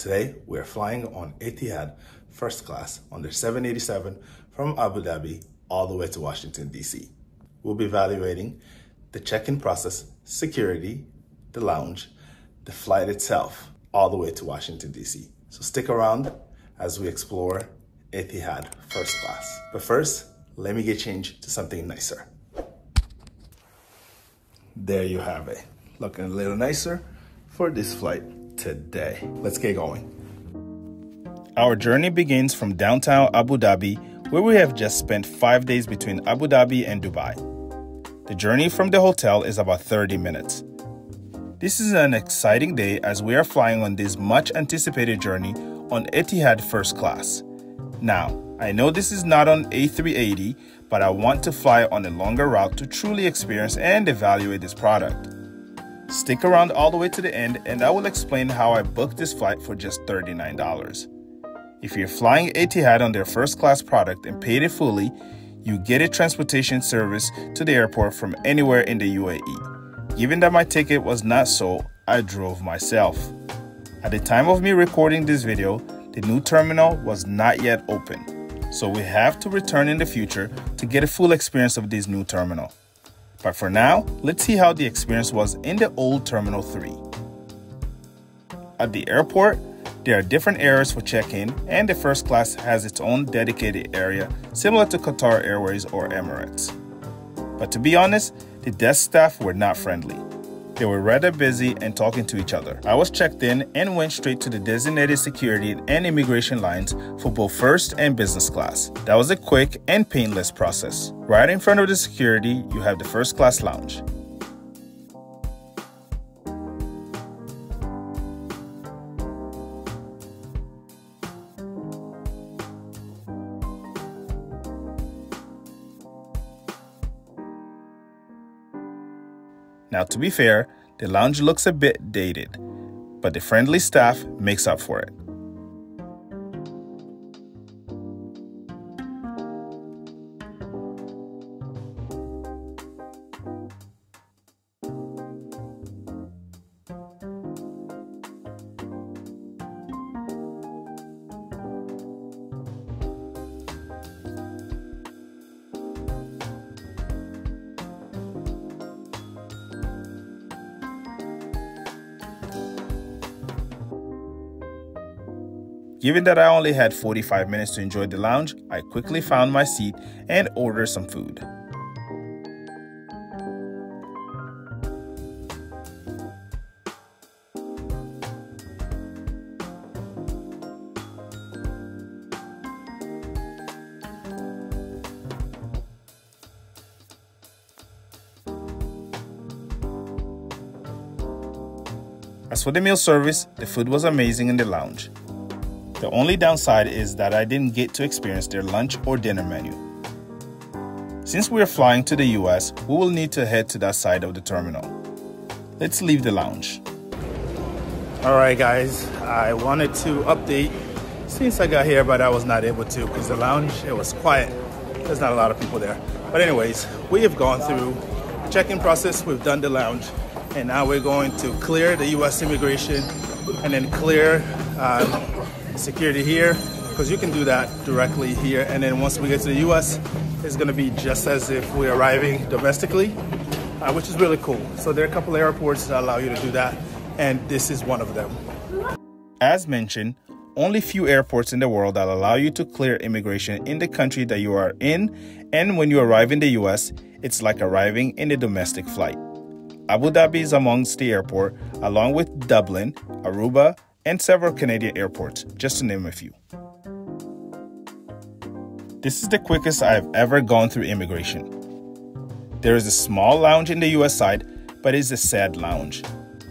Today, we're flying on Etihad First Class on their 787 from Abu Dhabi all the way to Washington, D.C. We'll be evaluating the check-in process, security, the lounge, the flight itself, all the way to Washington, D.C. So stick around as we explore Etihad First Class. But first, let me get changed to something nicer. There you have it. Looking a little nicer for this flight today. Let's get going. Our journey begins from downtown Abu Dhabi, where we have just spent 5 days between Abu Dhabi and Dubai. The journey from the hotel is about 30 minutes. This is an exciting day as we are flying on this much anticipated journey on Etihad First Class. Now, I know this is not on A380, but I want to fly on a longer route to truly experience and evaluate this product. Stick around all the way to the end and I will explain how I booked this flight for just $39. If you're flying Etihad on their first class product and paid it fully, you get a transportation service to the airport from anywhere in the UAE. Given that my ticket was not sold, I drove myself. At the time of me recording this video, the new terminal was not yet open, so we have to return in the future to get a full experience of this new terminal. But for now, let's see how the experience was in the old Terminal 3. At the airport, there are different areas for check-in, and the first class has its own dedicated area similar to Qatar Airways or Emirates. But to be honest, the desk staff were not friendly. They were rather busy and talking to each other. I was checked in and went straight to the designated security and immigration lines for both first and business class. That was a quick and painless process. Right in front of the security, you have the first class lounge. Now, to be fair, the lounge looks a bit dated, but the friendly staff makes up for it. Given that I only had 45 minutes to enjoy the lounge, I quickly found my seat and ordered some food. As for the meal service, the food was amazing in the lounge. The only downside is that I didn't get to experience their lunch or dinner menu. Since we are flying to the US, we will need to head to that side of the terminal. Let's leave the lounge. Alright guys, I wanted to update since I got here, but I was not able to because the lounge, it was quiet. There's not a lot of people there. But anyways, we have gone through the check-in process, we've done the lounge, and now we're going to clear the US immigration and then clear security here, because you can do that directly here, and then once we get to the US, it's going to be just as if we're arriving domestically, which is really cool. So there are a couple of airports that allow you to do that, and this is one of them. As mentioned, only few airports in the world that allow you to clear immigration in the country that you are in, and when you arrive in the US, it's like arriving in a domestic flight. Abu Dhabi is amongst the airport, along with Dublin, Aruba, and several Canadian airports, just to name a few. This is the quickest I have ever gone through immigration. There is a small lounge in the US side, but it's a sad lounge.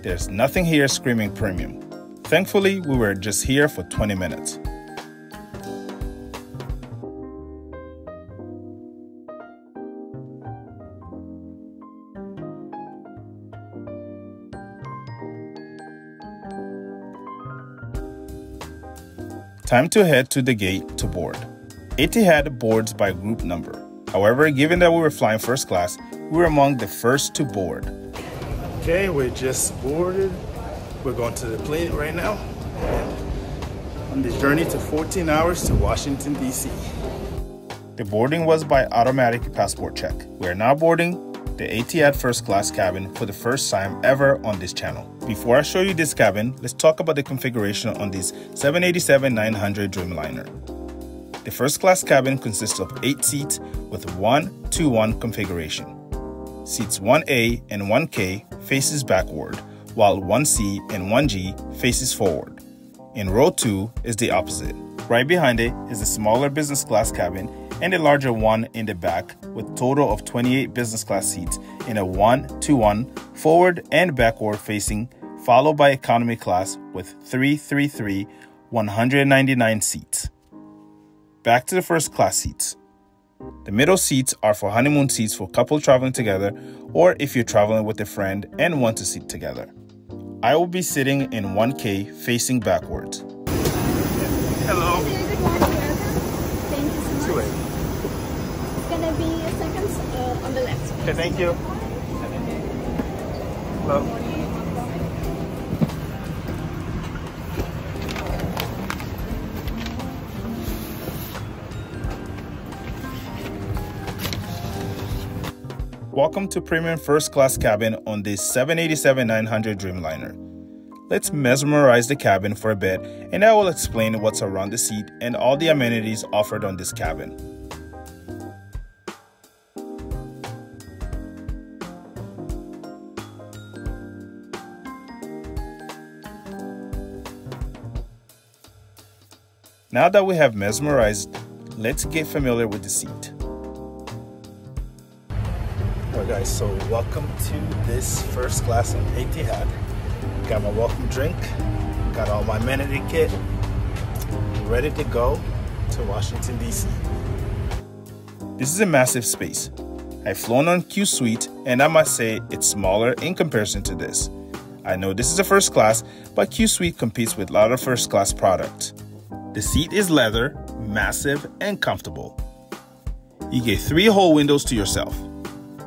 There's nothing here screaming premium. Thankfully, we were just here for 20 minutes. Time to head to the gate to board. Etihad boards by group number. However, given that we were flying first class, we were among the first to board. Okay, we just boarded. We're going to the plane right now. And on this journey to 14 hours to Washington, D.C. The boarding was by automatic passport check. We are now boarding the Etihad First Class cabin for the first time ever on this channel. Before I show you this cabin, let's talk about the configuration on this 787-900 Dreamliner. The first class cabin consists of 8 seats with 1-2-1 configuration. Seats 1A and 1K faces backward, while 1C and 1G faces forward. In row 2 is the opposite. Right behind it is a smaller business class cabin and a larger one in the back with total of 28 business class seats in a 1-2-1 forward and backward facing, followed by economy class with 3-3-3 199 seats. Back to the first class seats. The middle seats are for honeymoon seats for couple traveling together or if you're traveling with a friend and want to sit together. I will be sitting in 1K facing backwards. Hello. Good morning, welcome. Thank you so much. It's gonna be seconds on the left. Okay, thank you. Hello. Welcome to premium first class cabin on this 787-900 Dreamliner. Let's mesmerize the cabin for a bit and I will explain what's around the seat and all the amenities offered on this cabin. Now that we have mesmerized, let's get familiar with the seat. Alright guys, so welcome to this first class on Etihad. Got my welcome drink, got all my amenity kit, ready to go to Washington, D.C. This is a massive space. I've flown on Q Suite and I must say it's smaller in comparison to this. I know this is a first class, but Q Suite competes with a lot of first class products. The seat is leather, massive and comfortable. You get 3 whole windows to yourself.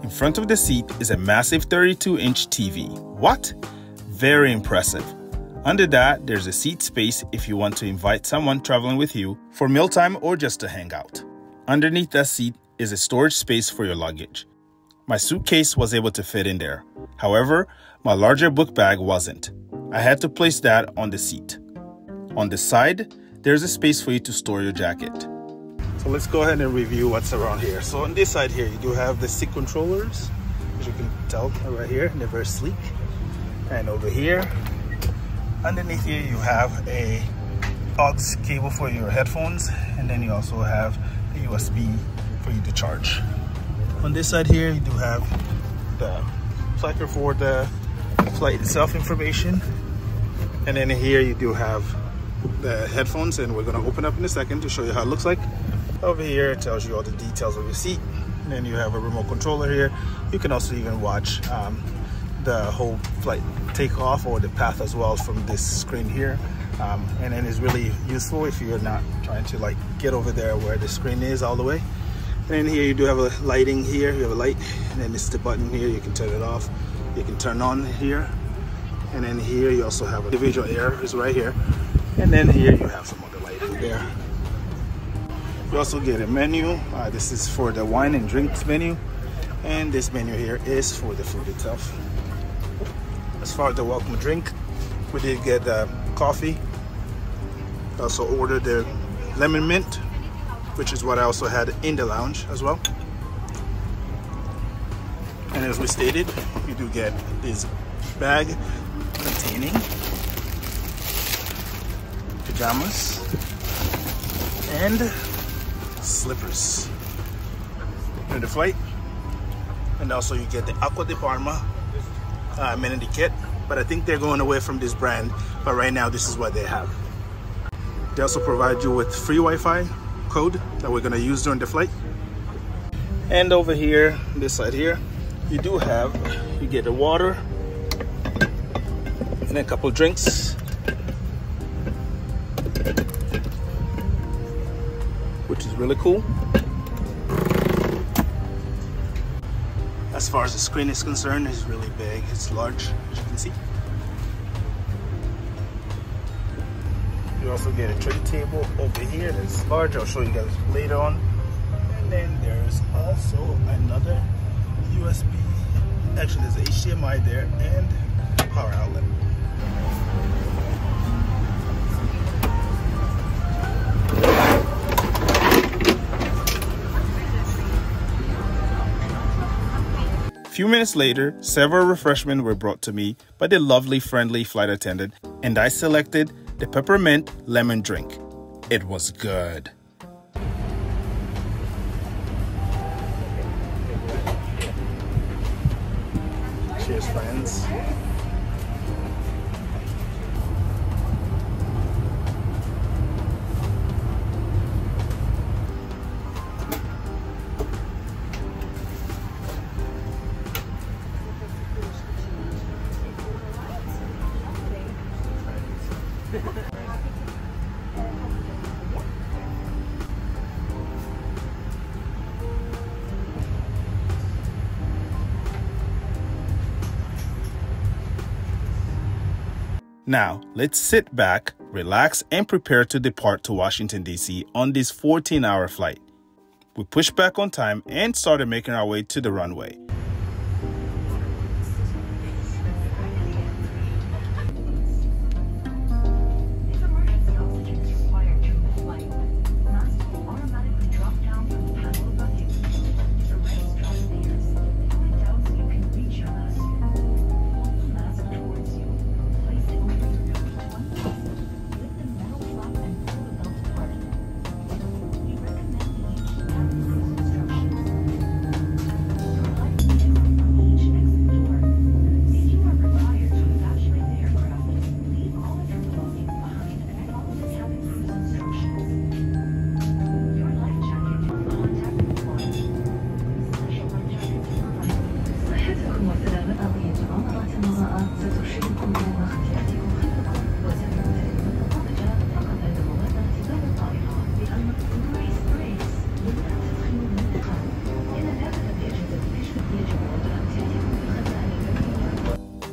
In front of the seat is a massive 32-inch TV. What? Very impressive. Under that, there's a seat space if you want to invite someone traveling with you for mealtime or just to hang out. Underneath that seat is a storage space for your luggage. My suitcase was able to fit in there. However, my larger book bag wasn't. I had to place that on the seat. On the side, there's a space for you to store your jacket. So let's go ahead and review what's around here. So on this side here, you do have the seat controllers, as you can tell right here, they're very sleek. And over here, underneath here, you have a aux cable for your headphones, and then you also have the USB for you to charge. On this side here, you do have the placard for the flight itself information. And then here you do have the headphones, and we're gonna open up in a second to show you how it looks like. Over here it tells you all the details of your seat, and then you have a remote controller here. You can also even watch the whole flight takeoff or the path as well from this screen here, and then it's really useful if you're not trying to like get over there where the screen is all the way. And then here you do have a lighting here, you have a light, and then it's the button here, you can turn it off, you can turn on here, and then here you also have individual air is right here, and then here you have some other lighting there. You also get a menu. This is for the wine and drinks menu, and this menu here is for the food itself. As far as the welcome drink, we did get coffee. Also ordered the lemon mint, which is what I also had in the lounge as well. And as we stated, you do get this bag containing pajamas and slippers during the flight. And also you get the Acqua di Parma amenity kit, but I think they're going away from this brand, but right now this is what they have. They also provide you with free Wi-Fi code that we're going to use during the flight. And over here, this side here, you get the water and a couple drinks, which is really cool. As far as the screen is concerned, it's really big, it's large, as you can see. You You also get a tray table over here that's large. I'll show you guys later on. And then there's also another USB. Actually, there's HDMI there and power outlet. A few minutes later, several refreshments were brought to me by the lovely, friendly flight attendant, and I selected the peppermint lemon drink. It was good. Cheers, friends. Now, let's sit back, relax, and prepare to depart to Washington, D.C. on this 14-hour flight. We pushed back on time and started making our way to the runway.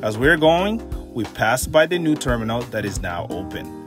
As we're going, we pass by the new terminal that is now open.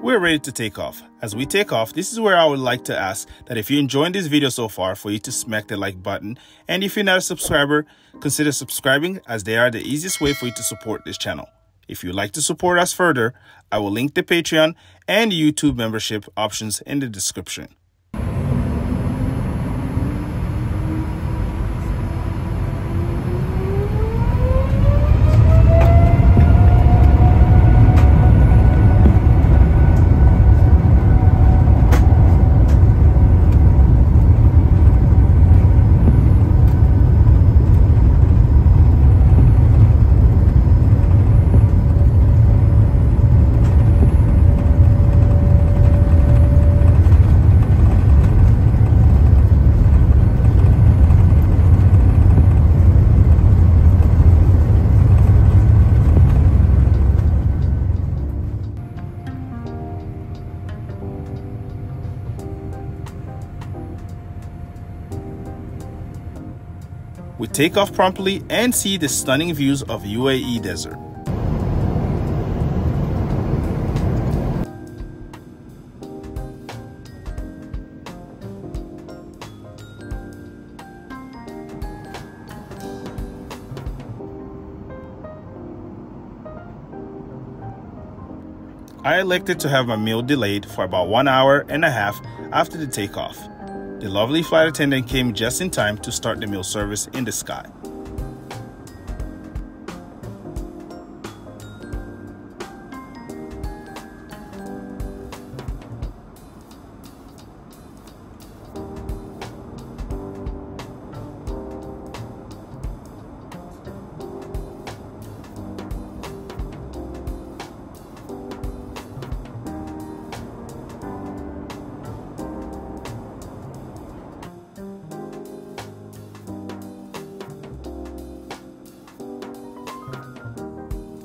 We're ready to take off. As we take off, this is where I would like to ask that if you're enjoying this video so far, for you to smack the like button. And if you're not a subscriber, consider subscribing, as they are the easiest way for you to support this channel. If you'd like to support us further, I will link the Patreon and YouTube membership options in the description. We take off promptly and see the stunning views of UAE desert. I elected to have my meal delayed for about 1.5 hours after the takeoff. The lovely flight attendant came just in time to start the meal service in the sky.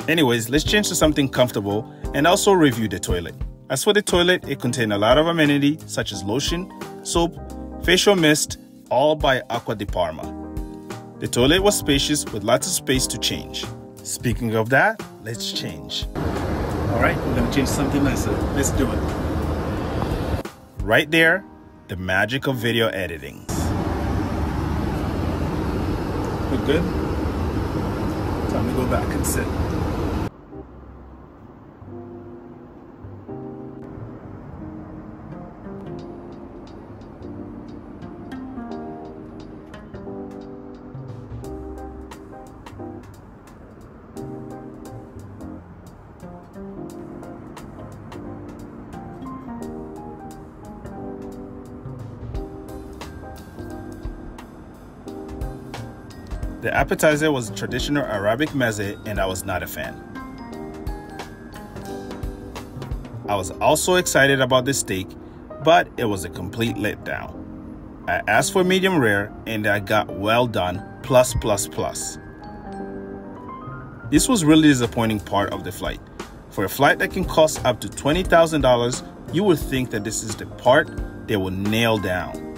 Anyways, let's change to something comfortable and also review the toilet. As for the toilet, it contained a lot of amenity such as lotion, soap, facial mist, all by Acqua di Parma. The toilet was spacious with lots of space to change. Speaking of that, let's change. Alright, we're gonna change something nicer. Let's do it. Right there, the magic of video editing. Look good? Time to go back and sit. The appetizer was a traditional Arabic meze and I was not a fan. I was also excited about the steak, but it was a complete letdown. I asked for medium rare and I got well done plus. This was really the disappointing part of the flight. For a flight that can cost up to $20,000, you would think that this is the part they will nail down.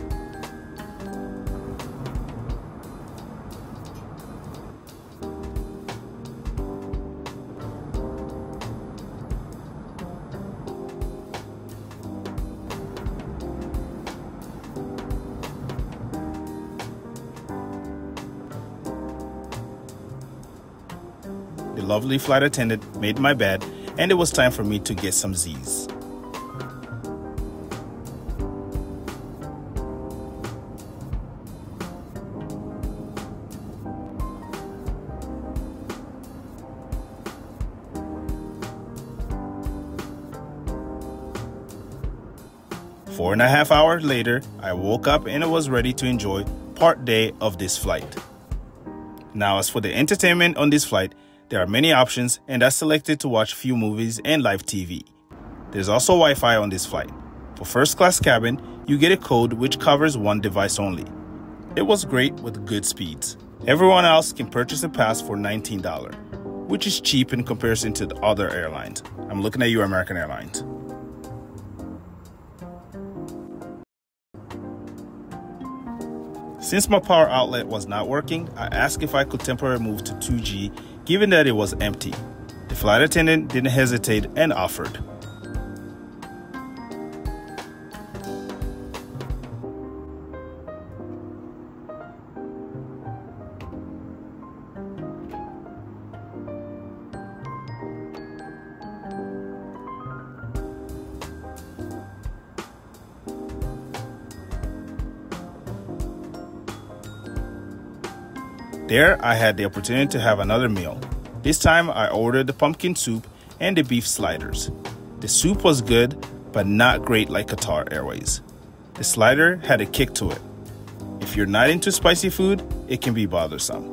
The lovely flight attendant made my bed, and it was time for me to get some Z's. Four and a half hours later, I woke up and I was ready to enjoy part day of this flight. Now, as for the entertainment on this flight, there are many options and I selected to watch a few movies and live TV. There's also Wi-Fi on this flight. For first class cabin, you get a code which covers one device only. It was great with good speeds. Everyone else can purchase a pass for $19, which is cheap in comparison to the other airlines. I'm looking at you, American Airlines. Since my power outlet was not working, I asked if I could temporarily move to 2G, given that it was empty. The flight attendant didn't hesitate and offered. There, I had the opportunity to have another meal. This time, I ordered the pumpkin soup and the beef sliders. The soup was good, but not great like Qatar Airways. The slider had a kick to it. If you're not into spicy food, it can be bothersome.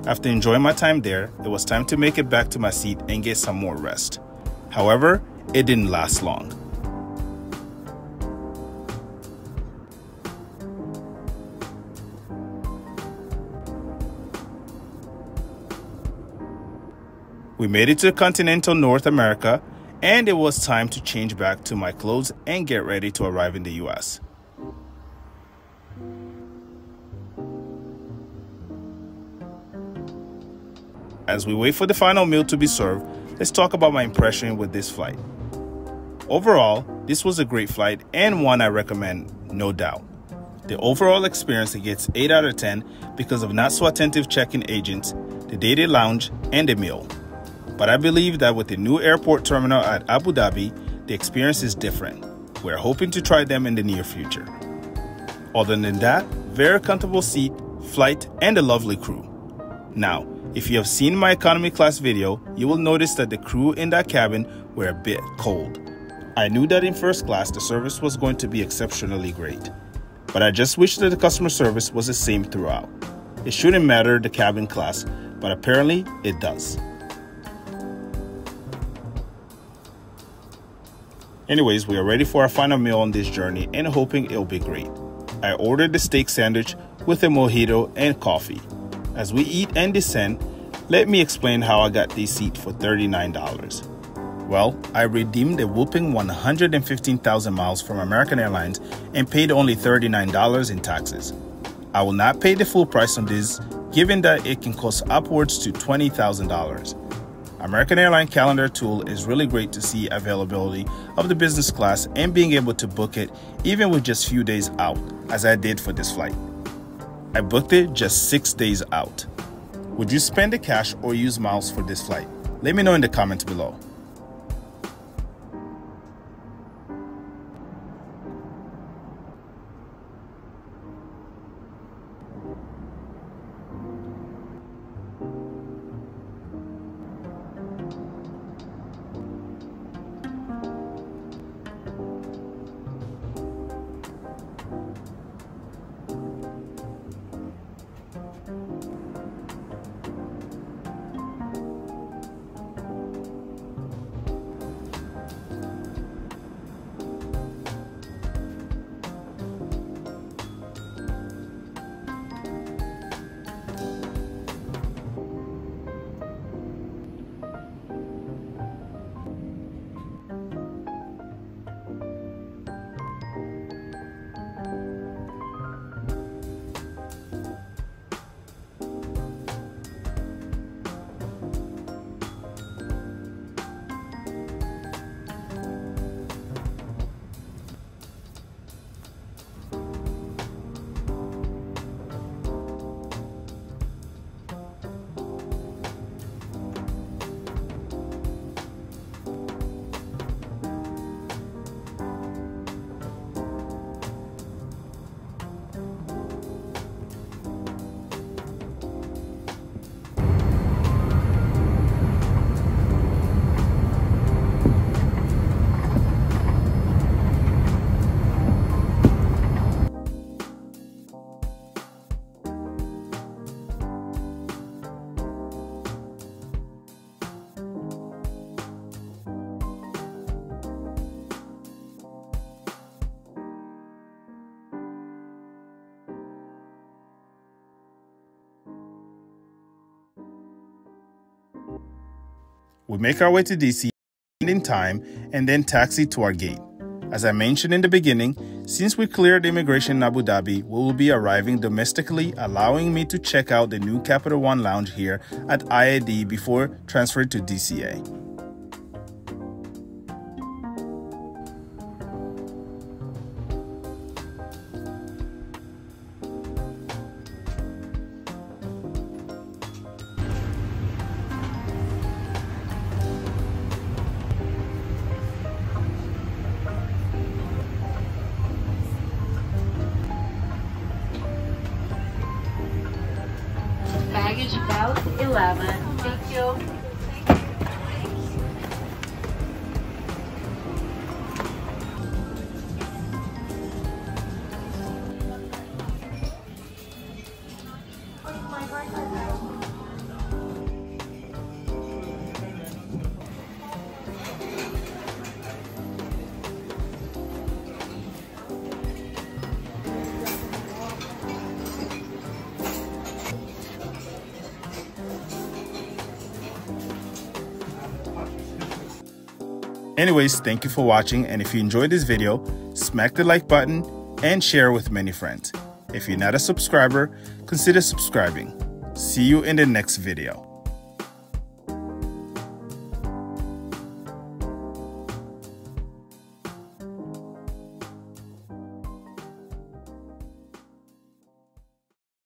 After enjoying my time there, it was time to make it back to my seat and get some more rest. However, it didn't last long. We made it to continental North America, and it was time to change back to my clothes and get ready to arrive in the US. As we wait for the final meal to be served, let's talk about my impression with this flight. Overall, this was a great flight and one I recommend, no doubt. The overall experience gets 8 out of 10 because of not so attentive check-in agents, the dated lounge, and the meal. But I believe that with the new airport terminal at Abu Dhabi, the experience is different. We're hoping to try them in the near future. Other than that, very comfortable seat, flight, and a lovely crew. Now, if you have seen my economy class video, you will notice that the crew in that cabin were a bit cold. I knew that in first class the service was going to be exceptionally great, but I just wish that the customer service was the same throughout. It shouldn't matter the cabin class, but apparently it does. Anyways, we are ready for our final meal on this journey and hoping it'll be great. I ordered the steak sandwich with a mojito and coffee. As we eat and descend, let me explain how I got this seat for $39. Well, I redeemed a whopping 115,000 miles from American Airlines and paid only $39 in taxes. I will not pay the full price on this, given that it can cost upwards to $20,000. American Airlines Calendar tool is really great to see availability of the business class and being able to book it even with just few days out, as I did for this flight. I booked it just 6 days out. Would you spend the cash or use miles for this flight? Let me know in the comments below. We make our way to DC in time and then taxi to our gate. As I mentioned in the beginning, since we cleared immigration in Abu Dhabi, we will be arriving domestically, allowing me to check out the new CapitalOne Lounge here at IAD before transferring to DCA. Baggage belt 11. Thank you. Anyways, thank you for watching, and if you enjoyed this video, smack the like button and share with many friends. If you're not a subscriber, consider subscribing. See you in the next video.